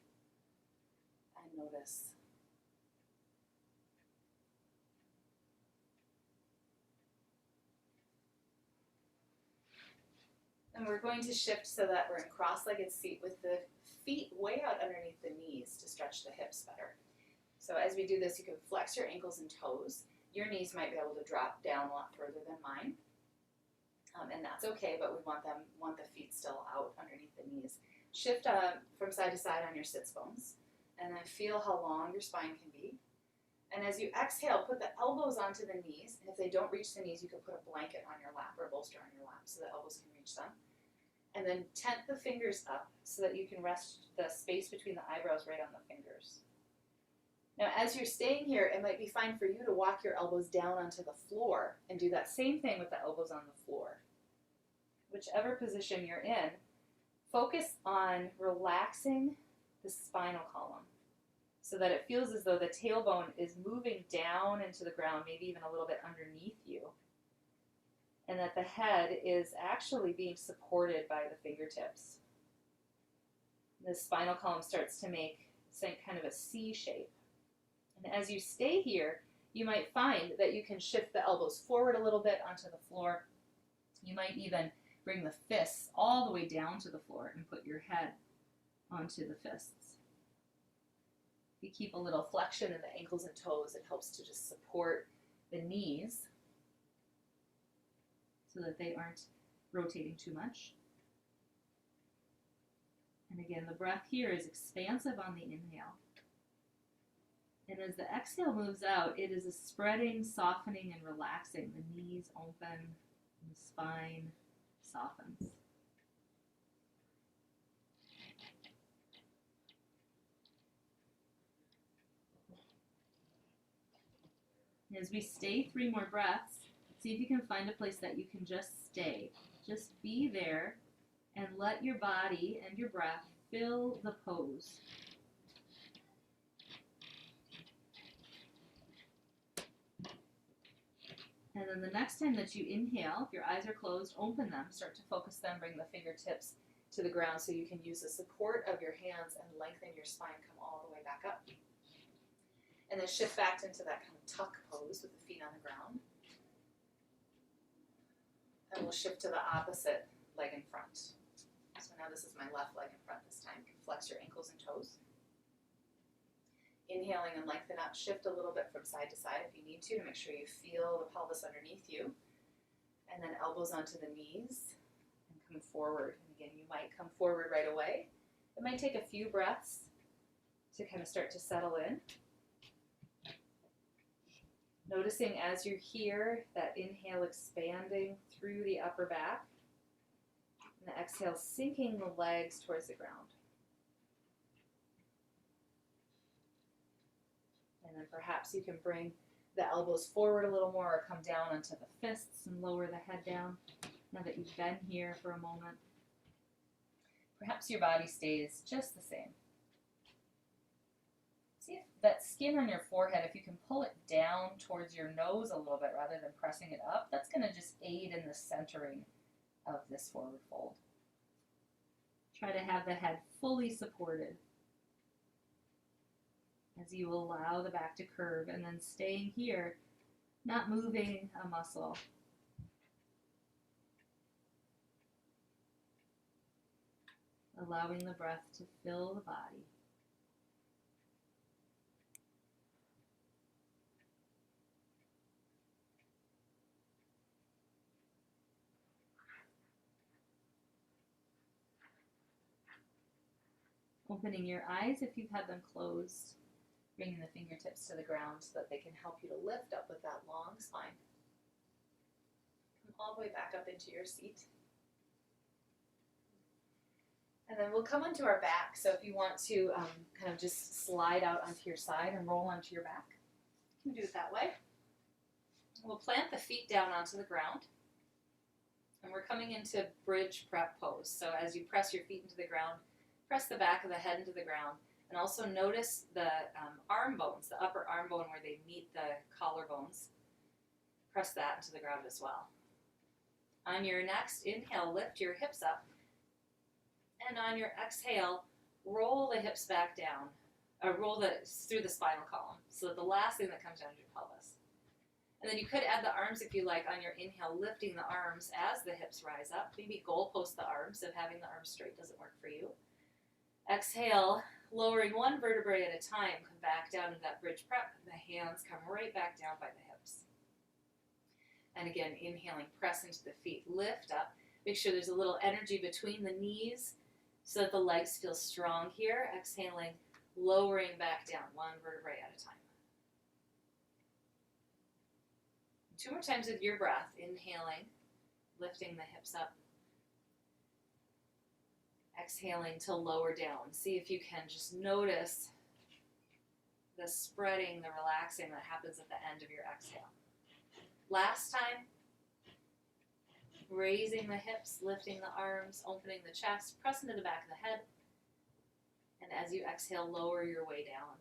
and notice. And we're going to shift so that we're in cross-legged seat with the feet way out underneath the knees to stretch the hips better. So as we do this, you can flex your ankles and toes. Your knees might be able to drop down a lot further than mine. And that's okay, but we want the feet still out underneath the knees. Shift from side to side on your sits bones, and then feel how long your spine can be. And as you exhale, put the elbows onto the knees, and if they don't reach the knees, you can put a blanket on your lap or a bolster on your lap so the elbows can reach them. And then tent the fingers up so that you can rest the space between the eyebrows right on the fingers. Now, as you're staying here, it might be fine for you to walk your elbows down onto the floor and do that same thing with the elbows on the floor. Whichever position you're in, focus on relaxing the spinal column so that it feels as though the tailbone is moving down into the ground, maybe even a little bit underneath you, and that the head is actually being supported by the fingertips. The spinal column starts to make kind of a C shape. And as you stay here, you might find that you can shift the elbows forward a little bit onto the floor. You might even bring the fists all the way down to the floor and put your head onto the fists. If you keep a little flexion in the ankles and toes, it helps to just support the knees so that they aren't rotating too much. And again, the breath here is expansive on the inhale. And as the exhale moves out, it is a spreading, softening, and relaxing. The knees open, and the spine softens. As we stay 3 more breaths, see if you can find a place that you can just stay. Just be there and let your body and your breath fill the pose. And then the next time that you inhale, if your eyes are closed, open them, start to focus them, bring the fingertips to the ground so you can use the support of your hands and lengthen your spine, come all the way back up. And then shift back into that kind of tuck pose with the feet on the ground. And we'll shift to the opposite leg in front. So now this is my left leg in front this time. You can flex your ankles and toes. Inhaling and lengthen up. Shift a little bit from side to side if you need to make sure you feel the pelvis underneath you. And then elbows onto the knees and come forward. And again, you might come forward right away. It might take a few breaths to kind of start to settle in. Noticing as you're here, that inhale expanding through the upper back, and the exhale sinking the legs towards the ground. And then perhaps you can bring the elbows forward a little more or come down onto the fists and lower the head down now that you've been here for a moment. Perhaps your body stays just the same. See if that skin on your forehead, if you can pull it down towards your nose a little bit rather than pressing it up, that's going to just aid in the centering of this forward fold. Try to have the head fully supported as you allow the back to curve, and then staying here, not moving a muscle. Allowing the breath to fill the body. Opening your eyes if you've had them closed, bringing the fingertips to the ground so that they can help you to lift up with that long spine. Come all the way back up into your seat. And then we'll come onto our back. So if you want to kind of just slide out onto your side and roll onto your back, you can do it that way. We'll plant the feet down onto the ground. And we're coming into bridge prep pose. So as you press your feet into the ground, press the back of the head into the ground, and also notice the arm bones, the upper arm bone where they meet the collarbones. Press that into the ground as well. On your next inhale, lift your hips up, and on your exhale, roll the hips back down, or through the spinal column, so the last thing that comes down is your pelvis. And then you could add the arms if you like on your inhale, lifting the arms as the hips rise up. Maybe goalpost the arms if having the arms straight doesn't work for you. Exhale, lowering one vertebrae at a time, come back down to that bridge prep. The hands come right back down by the hips. And again, inhaling, press into the feet, lift up. Make sure there's a little energy between the knees so that the legs feel strong here. Exhaling, lowering back down, one vertebrae at a time. 2 more times with your breath, inhaling, lifting the hips up. Exhaling to lower down. See if you can just notice the spreading, the relaxing that happens at the end of your exhale. Last time, raising the hips, lifting the arms, opening the chest, press into the back of the head. And as you exhale, lower your way down.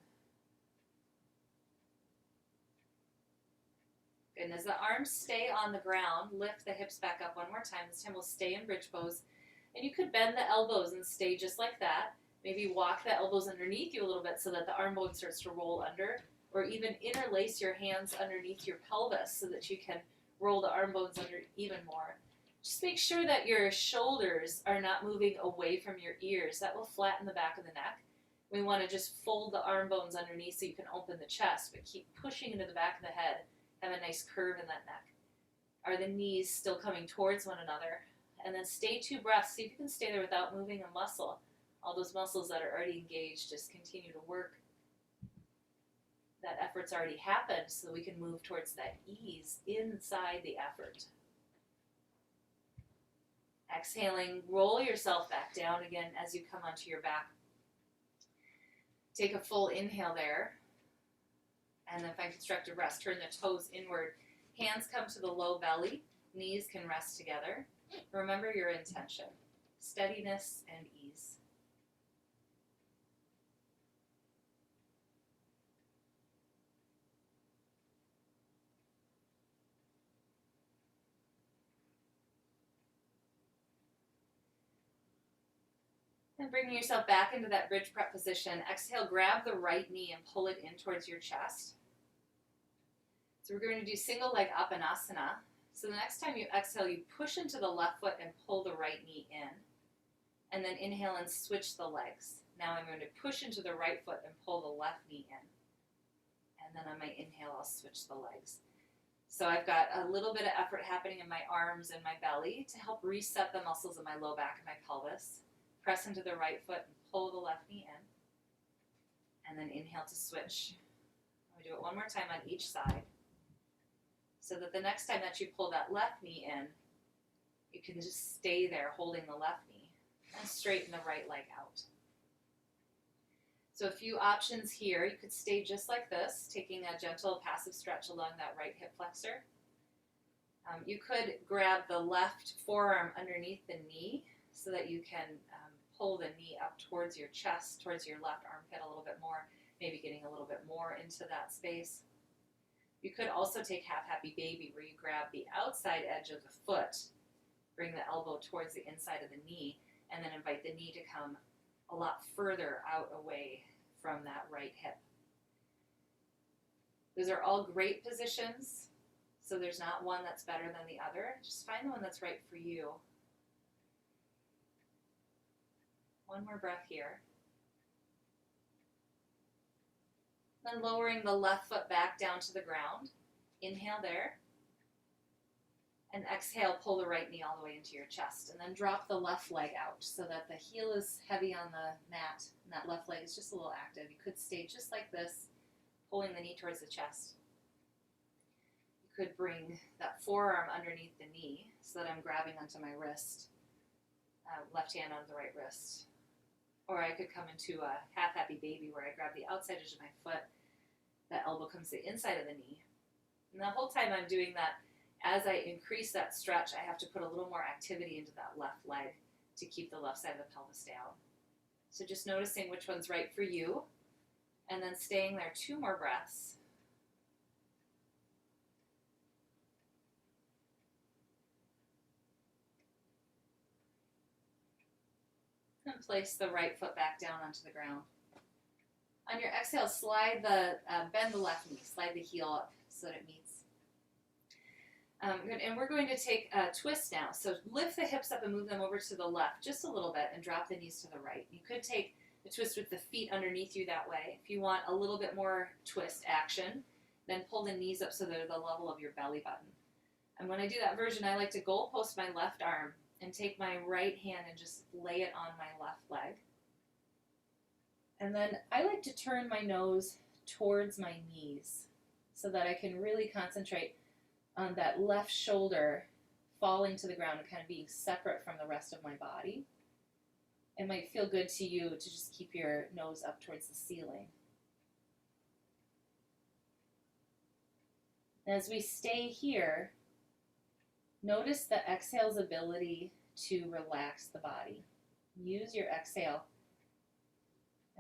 Good. And as the arms stay on the ground, lift the hips back up one more time. This time we'll stay in bridge pose. And you could bend the elbows and stay just like that. Maybe walk the elbows underneath you a little bit so that the arm bone starts to roll under. Or even interlace your hands underneath your pelvis so that you can roll the arm bones under even more. Just make sure that your shoulders are not moving away from your ears. That will flatten the back of the neck. We want to just fold the arm bones underneath so you can open the chest, but keep pushing into the back of the head. Have a nice curve in that neck. Are the knees still coming towards one another? And then stay 2 breaths. See if you can stay there without moving a muscle. All those muscles that are already engaged, just continue to work. That effort's already happened, so we can move towards that ease inside the effort. Exhaling, roll yourself back down again as you come onto your back. Take a full inhale there. And then find constructive rest. Turn the toes inward. Hands come to the low belly. Knees can rest together. Remember your intention. Steadiness and ease. And bringing yourself back into that bridge prep position. Exhale, grab the right knee and pull it in towards your chest. So we're going to do single leg Apanasana. So the next time you exhale, you push into the left foot and pull the right knee in. And then inhale and switch the legs. Now I'm going to push into the right foot and pull the left knee in. And then on my inhale, I'll switch the legs. So I've got a little bit of effort happening in my arms and my belly to help reset the muscles of my low back and my pelvis. Press into the right foot and pull the left knee in. And then inhale to switch. We do it one more time on each side. So that the next time that you pull that left knee in, you can just stay there holding the left knee and straighten the right leg out. So a few options here. You could stay just like this, taking a gentle passive stretch along that right hip flexor. You could grab the left forearm underneath the knee so that you can pull the knee up towards your chest, towards your left armpit a little bit more, maybe getting a little bit more into that space. You could also take half happy baby, where you grab the outside edge of the foot, bring the elbow towards the inside of the knee, and then invite the knee to come a lot further out away from that right hip. Those are all great positions, so there's not one that's better than the other. Just find the one that's right for you. One more breath here. Then lowering the left foot back down to the ground. Inhale there. And exhale, pull the right knee all the way into your chest. And then drop the left leg out so that the heel is heavy on the mat and that left leg is just a little active. You could stay just like this, pulling the knee towards the chest. You could bring that forearm underneath the knee so that I'm grabbing onto my wrist, left hand onto the right wrist. Or I could come into a half happy baby where I grab the outside edge of my foot, the elbow comes to the inside of the knee. And the whole time I'm doing that, as I increase that stretch, I have to put a little more activity into that left leg to keep the left side of the pelvis down. So just noticing which one's right for you, and then staying there 2 more breaths. And place the right foot back down onto the ground. On your exhale, bend the left knee, slide the heel up so that it meets. Good. And we're going to take a twist now. So lift the hips up and move them over to the left just a little bit and drop the knees to the right. You could take the twist with the feet underneath you that way. If you want a little bit more twist action, then pull the knees up so they're the level of your belly button. And when I do that version, I like to goal post my left arm and take my right hand and just lay it on my left leg. And then I like to turn my nose towards my knees so that I can really concentrate on that left shoulder falling to the ground and kind of being separate from the rest of my body. It might feel good to you to just keep your nose up towards the ceiling. And as we stay here, notice the exhale's ability to relax the body. Use your exhale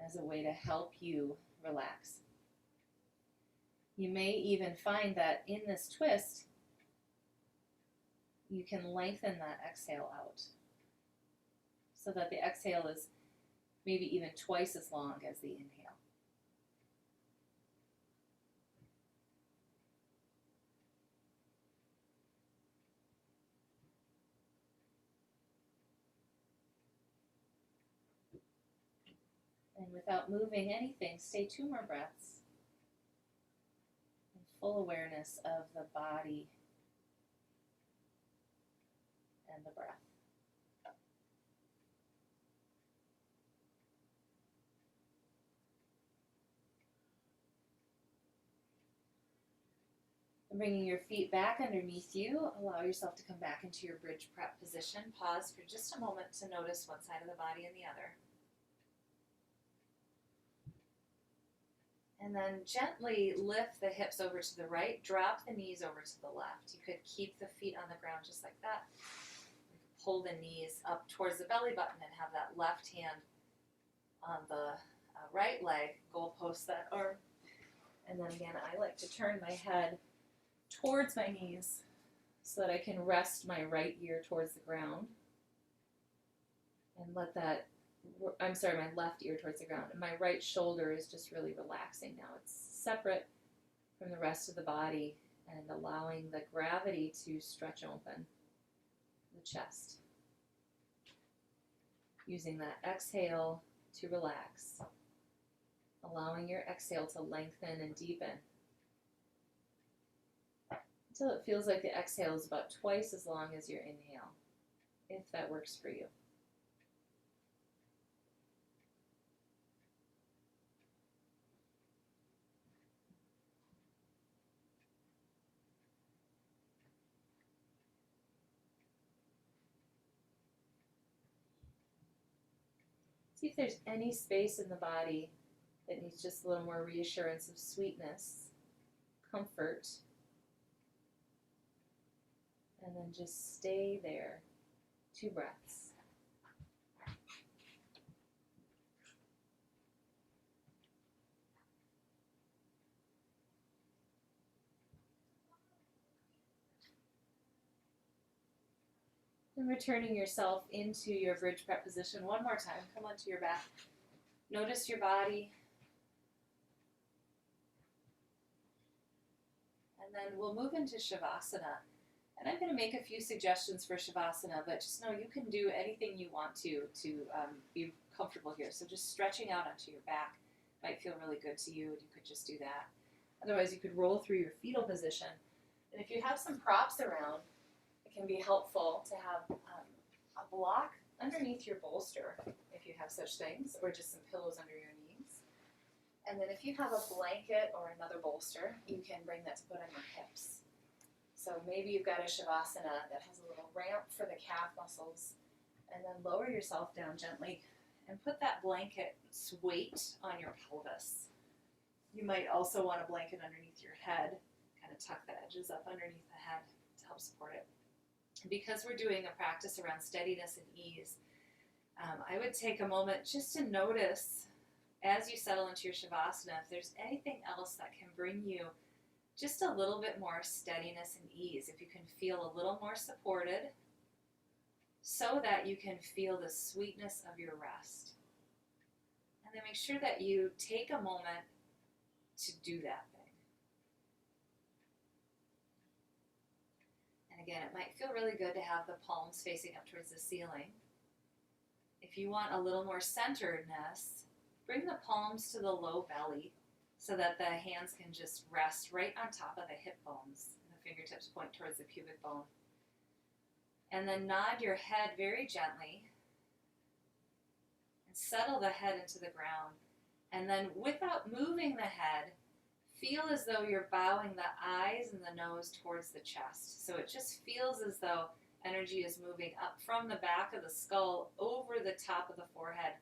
as a way to help you relax. You may even find that in this twist, you can lengthen that exhale out so that the exhale is maybe even twice as long as the inhale. And without moving anything, stay 2 more breaths in full awareness of the body and the breath. And bringing your feet back underneath you, allow yourself to come back into your bridge prep position. Pause for just a moment to notice one side of the body and the other. And then gently lift the hips over to the right, drop the knees over to the left. You could keep the feet on the ground just like that. You could pull the knees up towards the belly button and have that left hand on the right leg, goalpost that arm. And then again, I like to turn my head towards my knees so that I can rest my right ear towards the ground and let that, my left ear towards the ground. And my right shoulder is just really relaxing now. It's separate from the rest of the body and allowing the gravity to stretch open the chest. Using that exhale to relax, allowing your exhale to lengthen and deepen until it feels like the exhale is about twice as long as your inhale, if that works for you. See if there's any space in the body that needs just a little more reassurance of sweetness, comfort, and then just stay there. 2 breaths. And returning yourself into your bridge prep position one more time. Come onto your back. Notice your body. And then we'll move into Shavasana. And I'm going to make a few suggestions for Shavasana, but just know you can do anything you want to be comfortable here. So just stretching out onto your back might feel really good to you, and you could just do that. Otherwise, you could roll through your fetal position. And if you have some props around, it can be helpful to have a block underneath your bolster, if you have such things, or just some pillows under your knees. And then if you have a blanket or another bolster, you can bring that to put on your hips. So maybe you've got a Shavasana that has a little ramp for the calf muscles, and then lower yourself down gently and put that blanket's weight on your pelvis. You might also want a blanket underneath your head, kind of tuck the edges up underneath the head to help support it. Because we're doing a practice around steadiness and ease, I would take a moment just to notice as you settle into your Shavasana if there's anything else that can bring you just a little bit more steadiness and ease. If you can feel a little more supported so that you can feel the sweetness of your rest. And then make sure that you take a moment to do that thing. And again, it might feel really good to have the palms facing up towards the ceiling. If you want a little more centeredness, bring the palms to the low belly so that the hands can just rest right on top of the hip bones. And the fingertips point towards the pubic bone. And then nod your head very gently and settle the head into the ground. And then without moving the head, feel as though you're bowing the eyes and the nose towards the chest. So it just feels as though energy is moving up from the back of the skull over the top of the forehead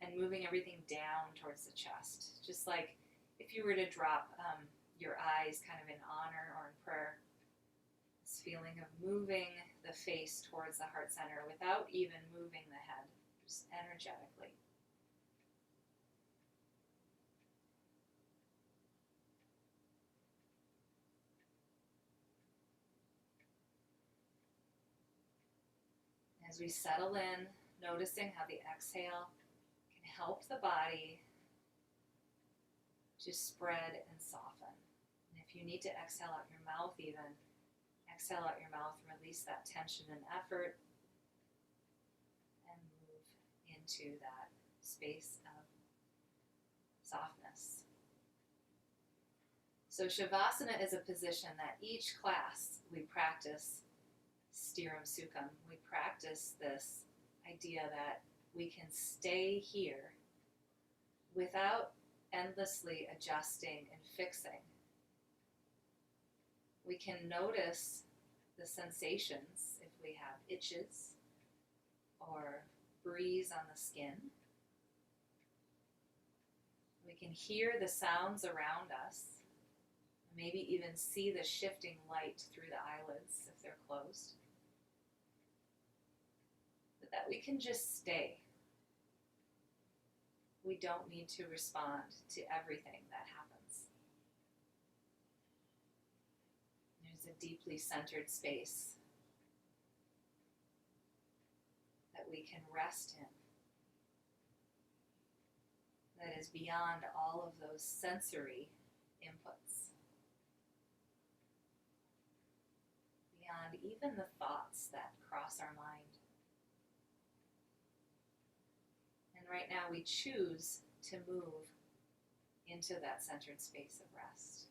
and moving everything down towards the chest. Just like if you were to drop your eyes kind of in honor or in prayer. This feeling of moving the face towards the heart center without even moving the head, just energetically. As we settle in, noticing how the exhale can help the body to spread and soften. And if you need to exhale out your mouth even, exhale out your mouth, release that tension and effort, and move into that space of softness. So Shavasana is a position that each class we practice Sthira Sukha. We practice this idea that we can stay here without endlessly adjusting and fixing. We can notice the sensations if we have itches or breeze on the skin. We can hear the sounds around us, maybe even see the shifting light through the eyelids if they're closed. But that we can just stay. We don't need to respond to everything that happens. There's a deeply centered space that we can rest in, that is beyond all of those sensory inputs, beyond even the thoughts that cross our mind. And right now we choose to move into that centered space of rest.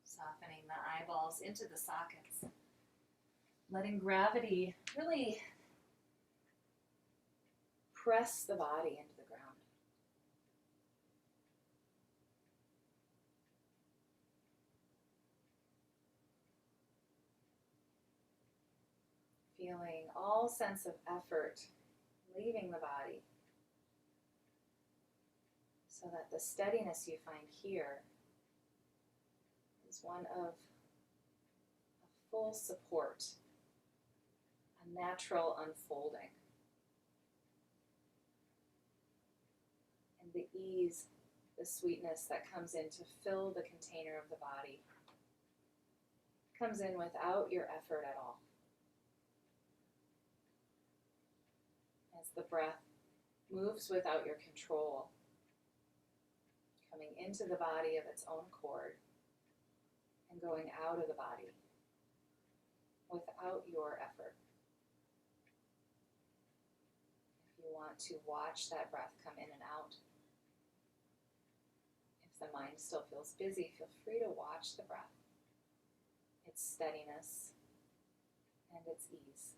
Softening the eyeballs into the sockets. Letting gravity really press the body into the ground. Feeling all sense of effort leaving the body, so that the steadiness you find here is one of a full support, a natural unfolding, and the ease, the sweetness that comes in to fill the container of the body comes in without your effort at all. As the breath moves without your control, coming into the body of its own accord and going out of the body without your effort. If you want to watch that breath come in and out, if the mind still feels busy, feel free to watch the breath, its steadiness and its ease.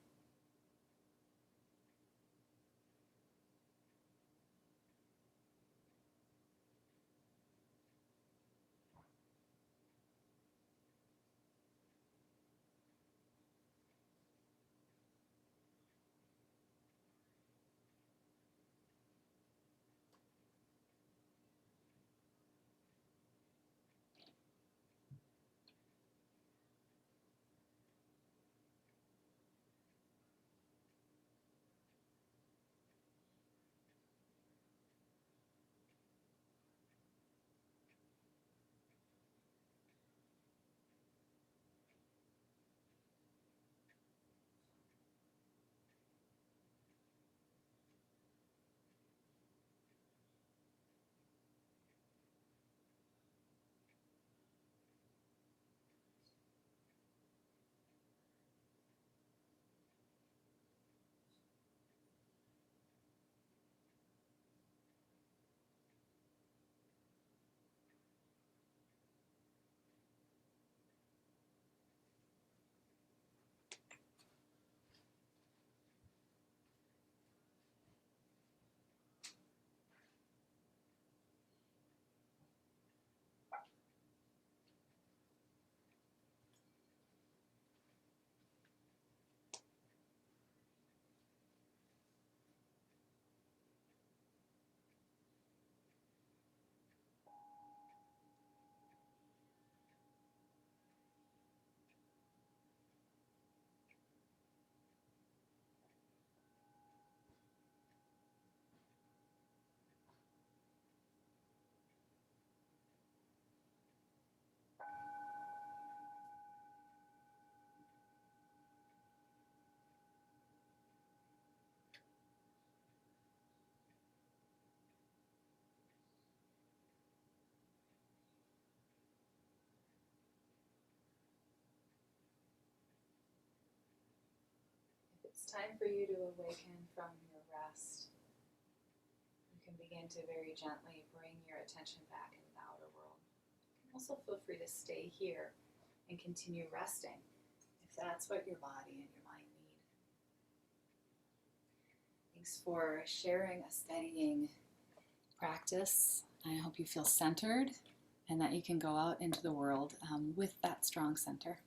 time for you to awaken from your rest. You can begin to very gently bring your attention back into the outer world. You can also feel free to stay here and continue resting if that's what your body and your mind need. Thanks for sharing a steadying practice. I hope you feel centered and that you can go out into the world with that strong center.